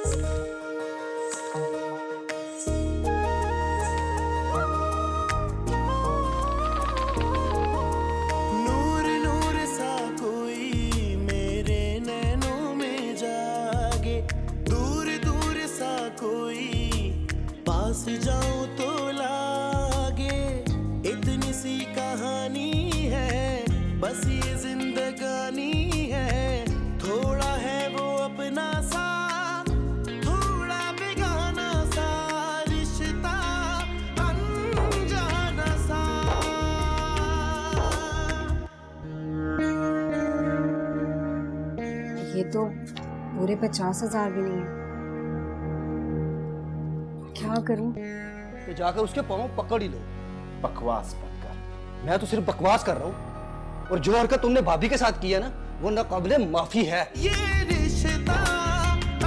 नूर नूर सा कोई मेरे नैनों में जागे, दूर दूर सा कोई पास जाऊं तो लागे। इतनी सी कहानी है, बस ये जिंदगानी है। थोड़ा है वो अपना सा, थोड़ा बेगाना सा, रिश्ता अनजाना सा। ये तो पूरे 50,000 भी नहीं है। क्या करूं? तो जाकर उसके पाँव पकड़ ही लो। बकवास मत कर, मैं तो सिर्फ बकवास कर रहा हूँ। और जो हरकत तुमने भाभी के साथ की है ना, वो नाकाबिले माफी है। ये रिश्ता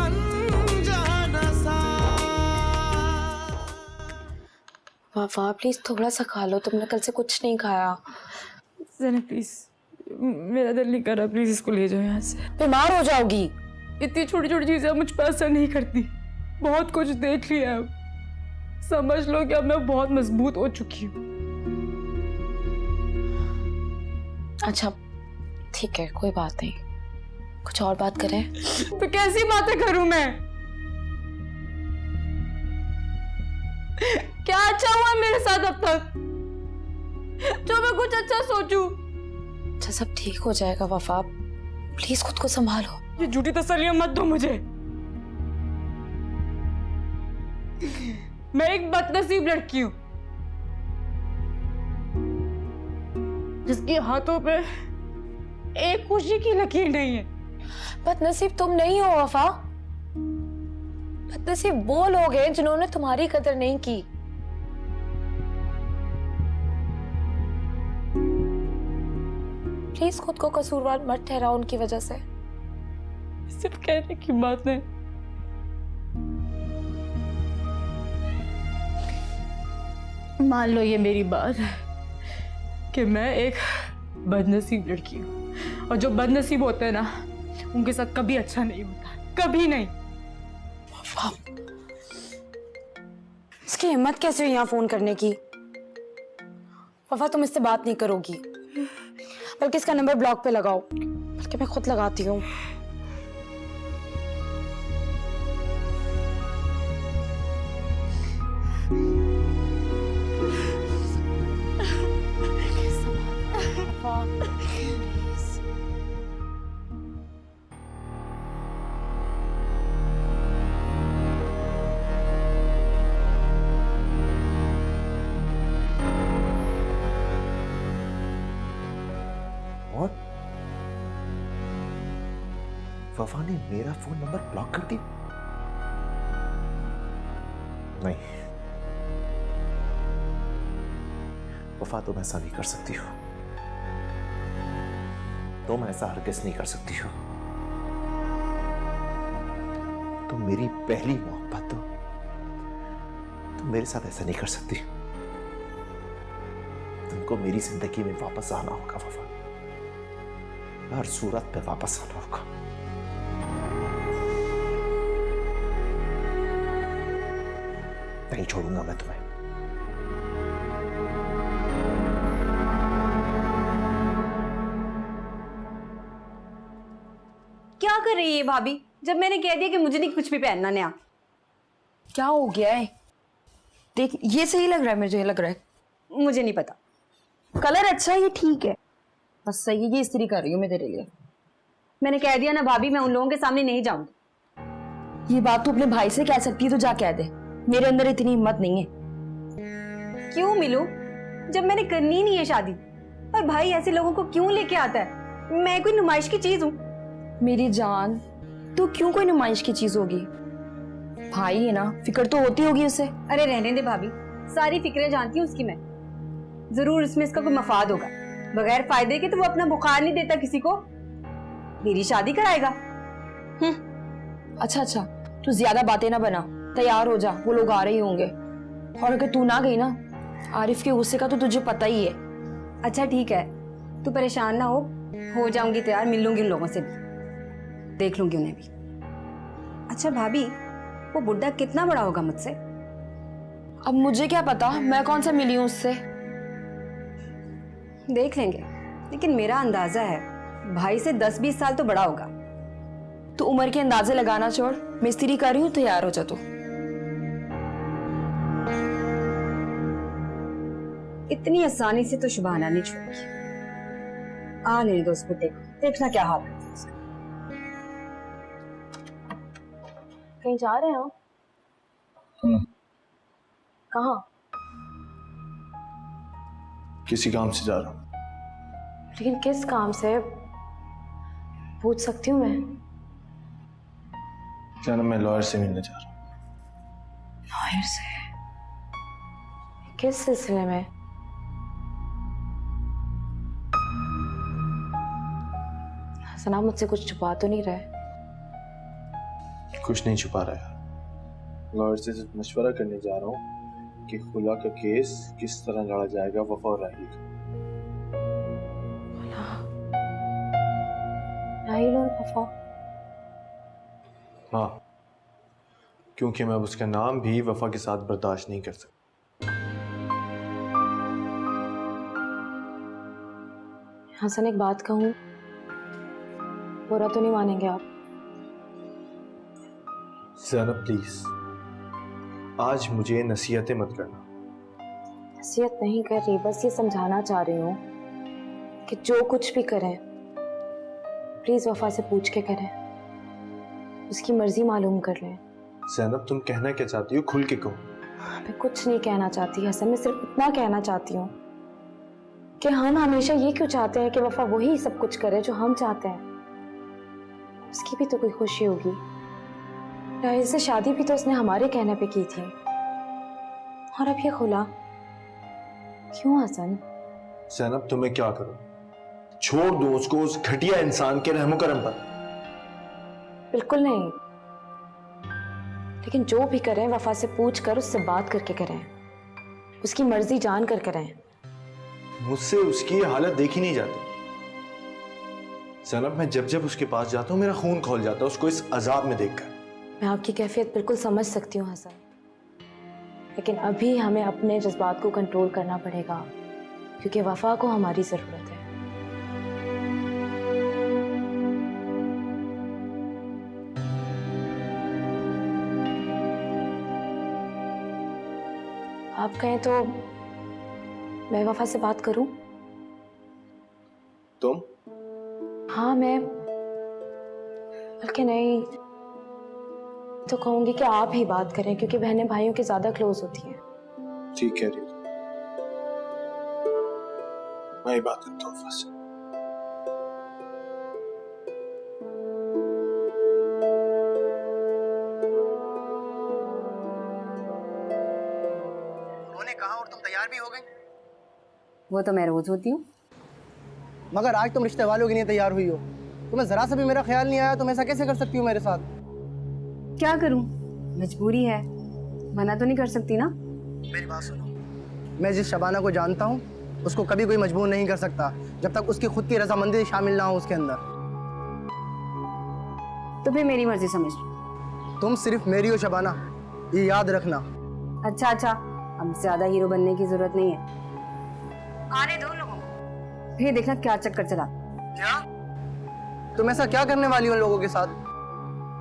अनजाना सा। वाह प्लीज थोड़ा सा खा लो, तुमने कल से कुछ नहीं खाया। ज़ेनब प्लीज, मेरा दिल नहीं कर रहा, प्लीज इसको ले जाओ यहाँ से। बीमार हो जाओगी। इतनी छोटी छोटी चीजें मुझ पर असर नहीं करती। बहुत कुछ देख लिया अब, समझ लो कि अब मैं बहुत मजबूत हो चुकी हूँ। अच्छा ठीक है, कोई बात नहीं, कुछ और बात करें? तो कैसी बातें करूं मैं? क्या अच्छा हुआ मेरे साथ अब तक जो मैं कुछ अच्छा सोचूं? अच्छा सब ठीक हो जाएगा वफा, प्लीज खुद को संभालो। ये झूठी तसल्लियां मत दो मुझे। मैं एक बदनसीब लड़की हूं जिसके हाथों पे एक खुशी की लकीर नहीं है। बदनसीब तुम नहीं हो वफा, बदनसीब वो लोग हैं जिन्होंने तुम्हारी कदर नहीं की। प्लीज खुद को कसूरवार मत ठहराओ उनकी वजह से। सिर्फ कहने की बात है। मान लो ये मेरी बात है कि मैं एक बदनसीब लड़की हूँ, और जो बदनसीब होते हैं ना, उनके साथ कभी अच्छा नहीं होता, कभी नहीं। वफा, इसकी हिम्मत कैसे हुई यहाँ फोन करने की? वफा तुम इससे बात नहीं करोगी, बल्कि इसका नंबर ब्लॉक पे लगाओ। बल्कि मैं खुद लगाती हूँ। और वफा ने मेरा फोन नंबर ब्लॉक कर दिया? नहीं, वफा तुम ऐसा नहीं कर सकती हो। तुम ऐसा हरगिज़ नहीं कर सकती हो। तुम मेरी पहली मोहब्बत हो, तुम मेरे साथ ऐसा नहीं कर सकती। तुमको मेरी जिंदगी में वापस आना होगा वफा, हर सूरत पे वापस आना होगा। नहीं छोड़ूंगा मैं तुम्हें। क्या कर रही है भाभी? जब मैंने कह दिया कि मुझे नहीं कुछ भी पहनना नया। क्या हो गया है? देख ये सही लग रहा है, मुझे लग रहा है। मुझे नहीं पता। कलर अच्छा है, ये ठीक है, बस सही है। ये इस्त्री कर रही हूँ मैं तेरे लिए। मैंने कह दिया ना भाभी, मैं उन लोगों के सामने नहीं जाऊंगी। ये बात तू अपने भाई से कह सकती है तो जा कह दे, मेरे अंदर इतनी हिम्मत नहीं है। क्यों मिलू, जब मैंने करनी ही नहीं है शादी? और भाई ऐसे लोगों को क्यों लेके आता है? मैं कोई नुमाइश की चीज हूँ? मेरी जान, तू क्यों कोई नुमाइश की चीज होगी? भाई है ना, फिक्र तो होती होगी उसे। अरे रहने दे भाभी, सारी फिक्रें जानती हूँ उसकी मैं। जरूर इसमें इसका कोई मफाद होगा। बगैर फायदे के तो वो अपना बुखार नहीं देता किसी को, मेरी शादी कराएगा। अच्छा, तू ज्यादा बातें ना बना, तैयार हो जा, वो लोग आ रहे होंगे। और अगर तू ना गई ना, आरिफ के गुस्से का तो तुझे पता ही है। अच्छा ठीक है, तू परेशान ना हो जाऊंगी तैयार, मिल लूंगी उन लोगों से भी, देख लूंगी उन्हें भी। अच्छा भाभी, वो बुड्ढा कितना बड़ा होगा मुझसे? अब मुझे क्या पता, मैं कौन सा मिली हूँ उससे। देख लेंगे, लेकिन मेरा अंदाजा है भाई से 10-20 साल तो बड़ा होगा। तू उम्र के अंदाजे लगाना छोड़, मिस्त्री कर रही हूँ, तैयार हो जा तू। इतनी आसानी से तो शुभाना नहीं छोड़ेगी। आ नहीं दो उस बुड्ढे को, देखना क्या हाल है उसका। कहीं जा रहे हो? कहाँ? किसी काम से जा रहा हूँ। लेकिन किस काम से, पूछ सकती हूँ मैं? क्या ना, मैं लॉयर से मिलने जा रहा हूँ। लॉयर से? किस सिलसिले में? सना मुझसे कुछ छुपा तो नहीं रहे? कुछ नहीं छुपा रहा है। लॉयर से सिर्फ मशवरा करने जा रहा हूँ कि खुला का केस किस तरह लड़ा जाएगा वफा और राही का। राहिल और वफा? हाँ, क्योंकि मैं अब उसका नाम भी वफा के साथ बर्दाश्त नहीं कर सकता। हसन, एक बात कहूँ, बुरा तो नहीं मानेंगे आप? ज़ैनब प्लीज, आज मुझे नसीहतें मत करना। नसीहत नहीं कर रही, बस ये समझाना चाह रही हूँ कि जो कुछ भी करें प्लीज वफा से पूछ के करें, उसकी मर्जी मालूम कर लें। ज़ैनब, तुम कहना क्या चाहती हो? खुल के कहो। मैं कुछ नहीं कहना चाहती हसन, मैं सिर्फ इतना कहना चाहती हूँ कि हम हमेशा ये क्यों चाहते हैं कि वफा वही सब कुछ करे जो हम चाहते हैं। उसकी भी तो कोई खुशी होगी। राहिल से शादी भी तो उसने हमारे कहने पे की थी, और अब ये खुला क्यों हसन? ज़ैनब, तुम्हें क्या करूं? छोड़ दो उसको उस घटिया इंसान के रहमो करम पर। बिल्कुल नहीं, लेकिन जो भी करें वफा से पूछ कर, उससे बात करके करें, उसकी मर्जी जान कर करें। मुझसे उसकी हालत देखी नहीं जाती। ज़ैनब, मैं जब जब उसके पास जाता हूँ मेरा खून खौल जाता है उसको इस अजाब में देखकर। मैं आपकी कैफियत बिल्कुल समझ सकती हूँ हसन, लेकिन अभी हमें अपने जज्बात को कंट्रोल करना पड़ेगा, क्योंकि वफा को हमारी जरूरत है। आप कहें तो मैं वफा से बात करूं? तुम? हाँ, मैं बल्कि नहीं तो कहूंगी कि आप ही बात करें, क्योंकि बहनें भाइयों के ज्यादा क्लोज होती हैं। ठीक कह रही हो, मैं ही बात करता हूँ फर्स्ट। उन्होंने कहा और तुम तैयार भी हो गई। वो तो मैं रोज होती हूँ। मगर आज तुम रिश्ते वालों के लिए तैयार हुई हो। तुम्हें जरा सा भी मेरा ख्याल नहीं आया, तुम ऐसा कैसे कर सकती हो मेरे साथ? क्या करूँ, मजबूरी है, मना तो नहीं कर सकती ना। मेरी बात सुनो, मैं जिस शबाना को जानता हूँ उसको कभी कोई मजबूर नहीं कर सकता जब तक उसकी खुद की रजामंदी शामिल ना हो उसके अंदर। तो फिर मेरी मर्जी समझ लो। तुम सिर्फ मेरी हो शबाना, ये याद रखना। अच्छा अच्छा, अब ज्यादा हीरो बनने की जरूरत नहीं है। आने दो लोगों को, फिर देखना क्या चक्कर चला। क्या? तुम ऐसा क्या करने वाली हो उन लोगों के साथ?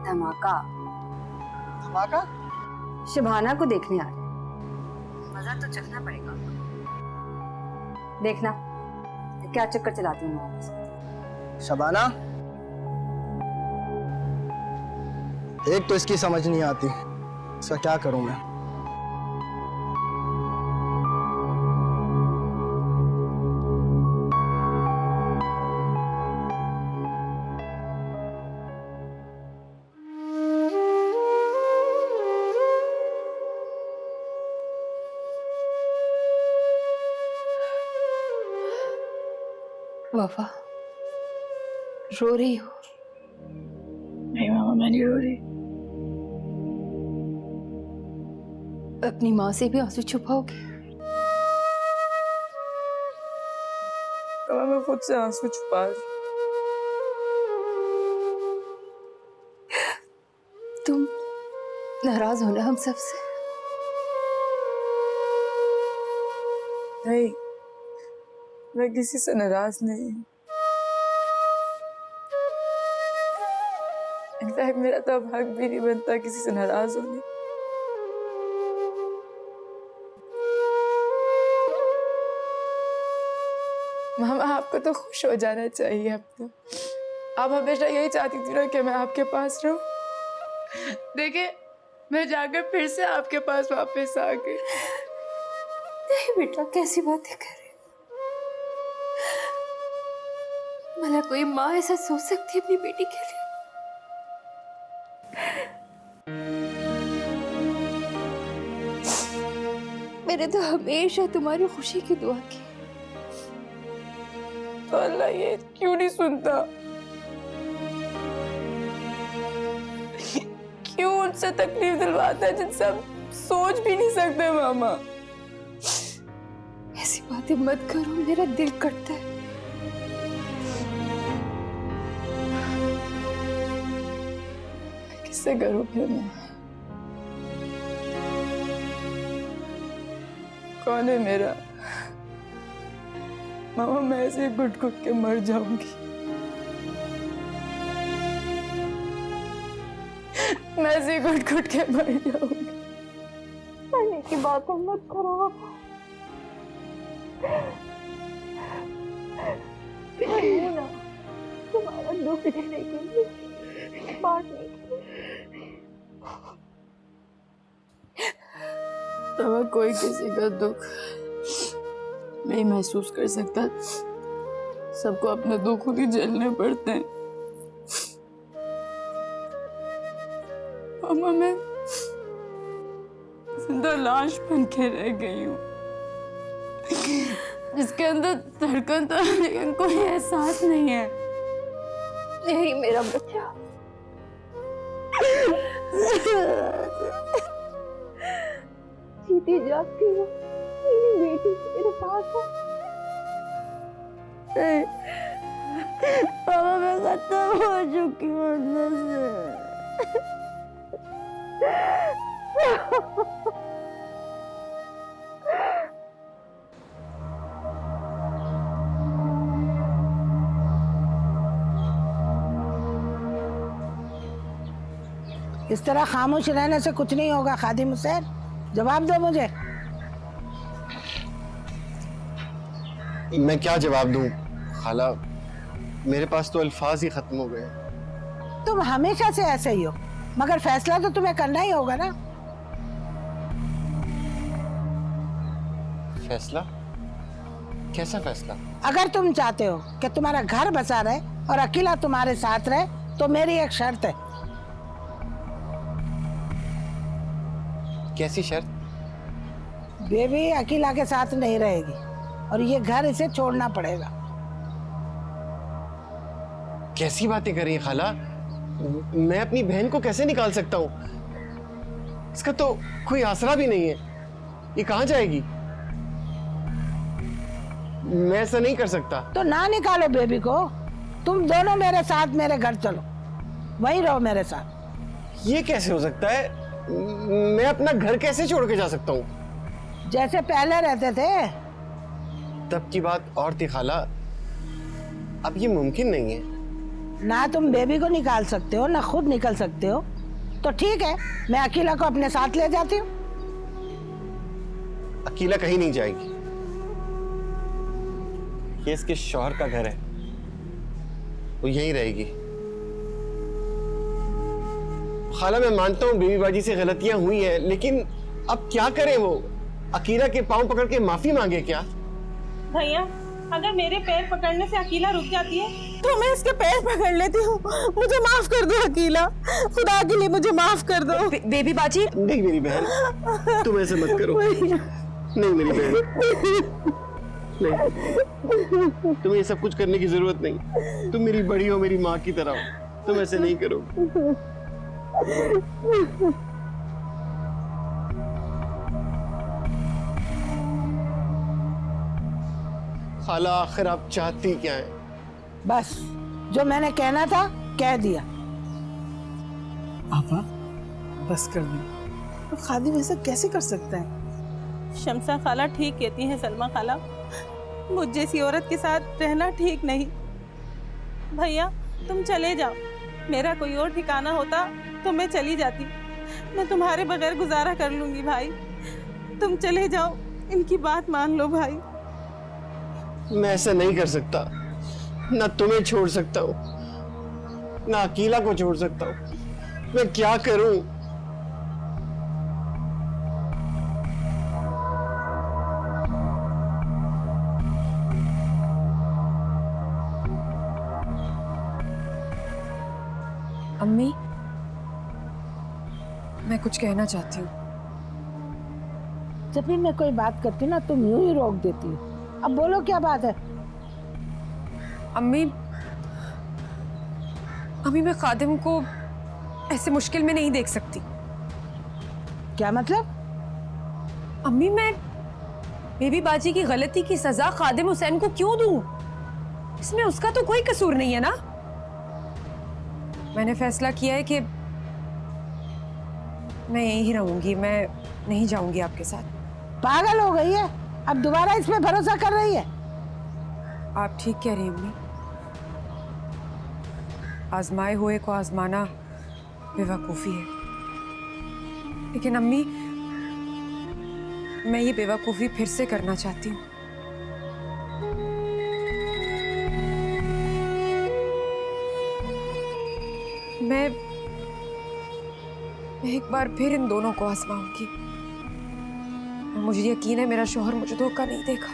धमाका। धमाका? शबाना को देखने आ रहे, मजा तो चखना पड़ेगा। देखना क्या चक्कर चलाती हूँ मैं आपके साथ। शबाना, एक तो इसकी समझ नहीं आती, इसका क्या करूं मैं? वफा, रो रही हो? नहीं मामा, मैं नहीं रो रही। अपनी माँ से भी आंसू छुपाओगे? मामा, मैं खुद से आंसू छुपा रही। तुम नाराज होना हम सबसे? नहीं, मैं किसी से नाराज नहीं हूँ। इनफैक्ट मेरा तो अब हक भी नहीं बनता किसी से नाराज होने। मामा, आपको तो खुश हो जाना चाहिए अब तो। आप हमेशा यही चाहती थी ना कि मैं आपके पास रहूं। देखिए, मैं जाकर फिर से आपके पास वापस आ गई। नहीं बेटा, कैसी बातें कर रही हो? भला कोई माँ ऐसा सोच सकती है अपनी बेटी के लिए? मैंने तो हमेशा तुम्हारी खुशी की दुआ की। तो अल्लाह ये क्यों नहीं सुनता? क्यों उनसे तकलीफ दिलवाता है जिनसे हम सोच भी नहीं सकते? मामा, ऐसी बातें मत करो, मेरा दिल कटता है। किससे करूं फिर मैं? कौन है मेरा? मामा, मैं ऐसे घुट घुट के मर जाऊंगी। मैं ऐसे घुट घुट के मर जाऊंगी। मरने की बातें मत करो बाबा। ना, तुम्हारा दुख देने के लिए बात नहीं की। तब कोई किसी का दुख नहीं महसूस कर सकता। सबको अपने दुख खुद ही झेलने पड़ते हैं। मामा, मैं जिंदा लाश बन के रह गई हूँ, जिसके अंदर धड़कन तो है लेकिन कोई एहसास नहीं है। यही मेरा बच्चा। जीती जागती हूँ, मेरी बेटी मेरे पास है। मामा, मैं खत्म हो चुकी हूँ अंदर से। इस तरह खामोश रहने से कुछ नहीं होगा। खादिम हुसैन, जवाब दो मुझे। मैं क्या जवाब दूं खाला, मेरे पास तो अल्फाज ही खत्म हो गए। तुम हमेशा से ऐसे ही हो, मगर फैसला तो तुम्हें करना ही होगा ना। फैसला? कैसा फैसला? अगर तुम चाहते हो कि तुम्हारा घर बसा रहे और अकेला तुम्हारे साथ रहे, तो मेरी एक शर्त है। कैसी शर्त? बेबी अकेला के साथ नहीं रहेगी और ये घर इसे छोड़ना पड़ेगा। कैसी बातें कर रही है खाला? मैं अपनी बहन को कैसे निकाल सकता हूँ? इसका तो कोई आसरा भी नहीं है। ये कहाँ जाएगी? मैं ऐसा नहीं कर सकता। तो ना निकालो बेबी को, तुम दोनों मेरे साथ मेरे घर चलो, वहीं रहो मेरे साथ। ये कैसे हो सकता है? मैं अपना घर कैसे छोड़ के जा सकता हूँ? जैसे पहले रहते थे। तब की बात और थी खाला, अब ये मुमकिन नहीं है। ना तुम बेबी को निकाल सकते हो, ना खुद निकल सकते हो। तो ठीक है, मैं अकेला को अपने साथ ले जाती हूँ। अकेला कहीं नहीं जाएगी। ये इसके शौहर का घर है, वो यहीं रहेगी। खाला, मैं मानता हूँ बीवीबाजी से गलतियां हुई हैं, लेकिन अब क्या करे? वो अकीला के पांव पकड़ के माफी मांगे क्या? भैया, अगर मेरे पैर पकड़ने से अकीला रुक जाती है तो मैं इसके पैर पकड़ लेती हूँ। मुझे माफ कर दो अकीला, खुदा के लिए मुझे माफ कर दो। बेबी बाजी, नहीं मेरी बहन, तुम ऐसे मत करो। नहीं मेरी बहन, नहीं, तुम्हें ये सब कुछ करने की जरूरत नहीं। तुम मेरी बड़ी हो, मेरी माँ की तरह हो, तुम ऐसे नहीं करो। खाला, आखिर आप चाहती क्या है? बस जो मैंने कहना था कह दिया। आपा, बस कर दी। तो खादिम ऐसा कैसे कर सकता है? शमसा खाला ठीक कहती हैं सलमा खाला, मुझ जैसी औरत के साथ रहना ठीक नहीं। भैया तुम चले जाओ, मेरा कोई और ठिकाना होता तो मैं चली जाती। मैं तुम्हारे बगैर गुजारा कर लूंगी भाई, तुम चले जाओ, इनकी बात मान लो भाई। मैं ऐसा नहीं कर सकता, ना तुम्हें छोड़ सकता हूँ, ना अकीला को छोड़ सकता हूँ। मैं क्या करूं? अम्मी, मैं कुछ कहना चाहती हूँ। जब भी मैं कोई बात करती हूँ ना तुम यूं ही रोक देती हो। अब बोलो क्या बात है? अम्मी, मैं खादिम को ऐसे मुश्किल में नहीं देख सकती। क्या मतलब? अम्मी, मैं बेबी बाजी की गलती की सजा खादिम हुसैन को क्यों दूं? इसमें उसका तो कोई कसूर नहीं है ना। मैंने फैसला किया है कि मैं यहीं ही रहूंगी, मैं नहीं जाऊंगी आपके साथ। पागल हो गई है? अब दोबारा इस पे भरोसा कर रही है? आप ठीक कह रही हैं अम्मी। आजमाए हुए को आजमाना बेवकूफ़ी है, लेकिन अम्मी मैं ये बेवकूफ़ी फिर से करना चाहती हूँ। मैं एक बार फिर इन दोनों को आजमाऊंगी। मुझे यकीन है मेरा शौहर मुझे धोखा नहीं देगा।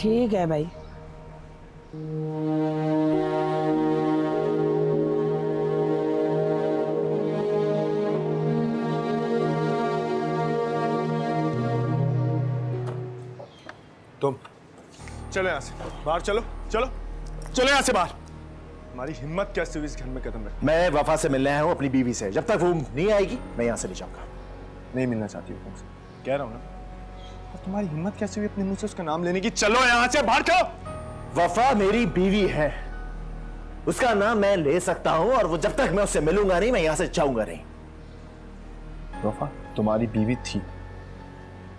ठीक है भाई। तुम चलो यहाँ से बाहर, चलो चलो चलो यहाँ से बाहर। हमारी हिम्मत कैसे हुई इस घर में कदम रख? मैं वफा से मिलने आया हूँ अपनी बीवी से। जब तक वो नहीं आएगी मैं यहाँ से नहीं जाऊंगा। नहीं मिलना चाहती हूँ तुमसे, कह रहा हूँ ना। और तुम्हारी हिम्मत कैसे हुई अपने मुंह से उसका नाम लेने की? चलो यहाँ से बाहर, चलो। वफा मेरी बीवी है, उसका नाम मैं ले सकता हूँ, और वो जब तक मैं उससे मिलूंगा नहीं मैं यहाँ से जाऊंगा नहीं। वफा तुम्हारी बीवी थी,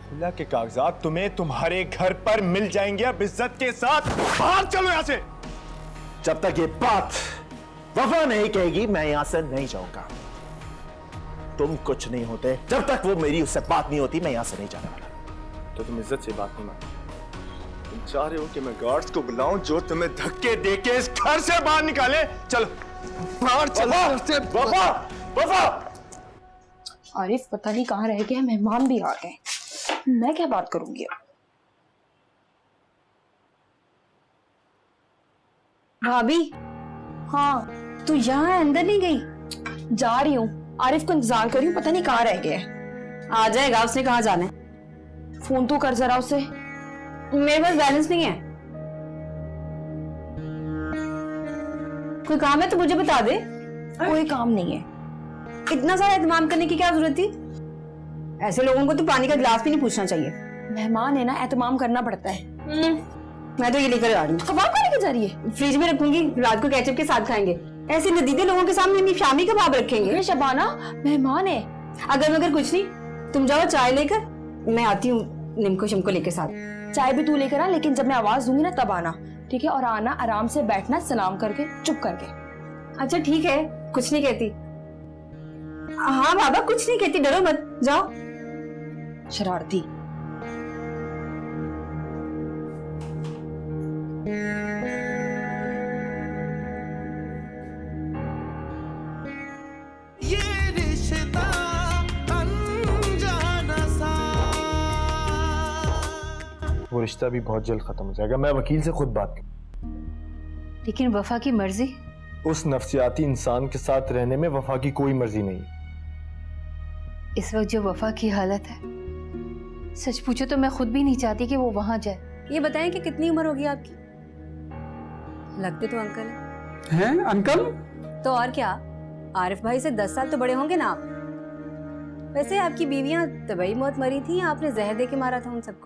खुला के कागजात तुम्हें तुम्हारे घर पर मिल जाएंगे अब इज्जत के साथ। बाहर चलो यहाँ से। जब तक ये बात वफा नहीं कहेगी मैं यहाँ से नहीं जाऊंगा। तुम कुछ नहीं होते जब तक वो मेरी उससे बात नहीं होती। मैं यहाँ से नहीं जाने वाला। तो तुम इज्जत से बात नहीं मानते? तुम चाह रहे हो कि मैं गार्ड्स को बुलाऊं जो तुम्हें धक्के देके इस घर से बाहर निकाले? चलो बाहर चलो। वफा, वफा। आरिफ पता नहीं कहाँ रह गए, मेहमान भी आ गए, मैं क्या बात करूंगी अब? भाभी, हाँ तू यहाँ अंदर नहीं गई? जा रही हूँ, आरिफ को इंतजार कर रही हूँ, पता नहीं कहाँ रह गए। आ जाएगा, उसने कहाँ जाना है? फोन तो कर जरा उसे। मेरे पास बैलेंस नहीं है। कोई काम है तो मुझे बता दे। कोई काम नहीं है। इतना सारा एहतमाम करने की क्या जरूरत थी? ऐसे लोगों को तो पानी का गिलास भी नहीं पूछना चाहिए। मेहमान है ना, एहतमाम करना पड़ता है। मैं तो ये लेकर आ रही हूँ। कबाब कहाँ लेके जा रही है? फ्रिज में रखूंगी, रात को केचप के साथ खाएंगे। ऐसे नदीदे लोगों के सामने नहीं शामी कबाब रखेंगे। अरे शबाना, मेहमान है। अगर मगर कुछ नहीं, तुम जाओ चाय लेकर, मैं आती हूँ निमको शमको लेके साथ। चाय भी तू लेकर आ, लेकिन जब मैं आवाज दूंगी ना तब आना, ठीक है? और आना आराम से, बैठना, सलाम करके, चुप करके। अच्छा ठीक है, कुछ नहीं कहती। हाँ बाबा कुछ नहीं कहती, डरो मत, जाओ। शरारती। ये रिश्ता अनजाना सा। वो रिश्ता भी बहुत जल्द खत्म हो जाएगा। मैं वकील से खुद बात कर। लेकिन वफा की मर्जी? उस नफ्सियाती इंसान के साथ रहने में वफा की कोई मर्जी नहीं है। इस वक्त जो वफा की हालत है, सच पूछो तो मैं खुद भी नहीं चाहती कि वो वहां जाए। ये बताएं कि कितनी उम्र होगी आपकी? लगते तो अंकल हैं? अंकल? तो और क्या, आरिफ भाई से 10 साल तो बड़े होंगे ना आप। वैसे आपकी बीवियां तबई मौत मरी थी या आपने जहर दे के मारा था उन सबको?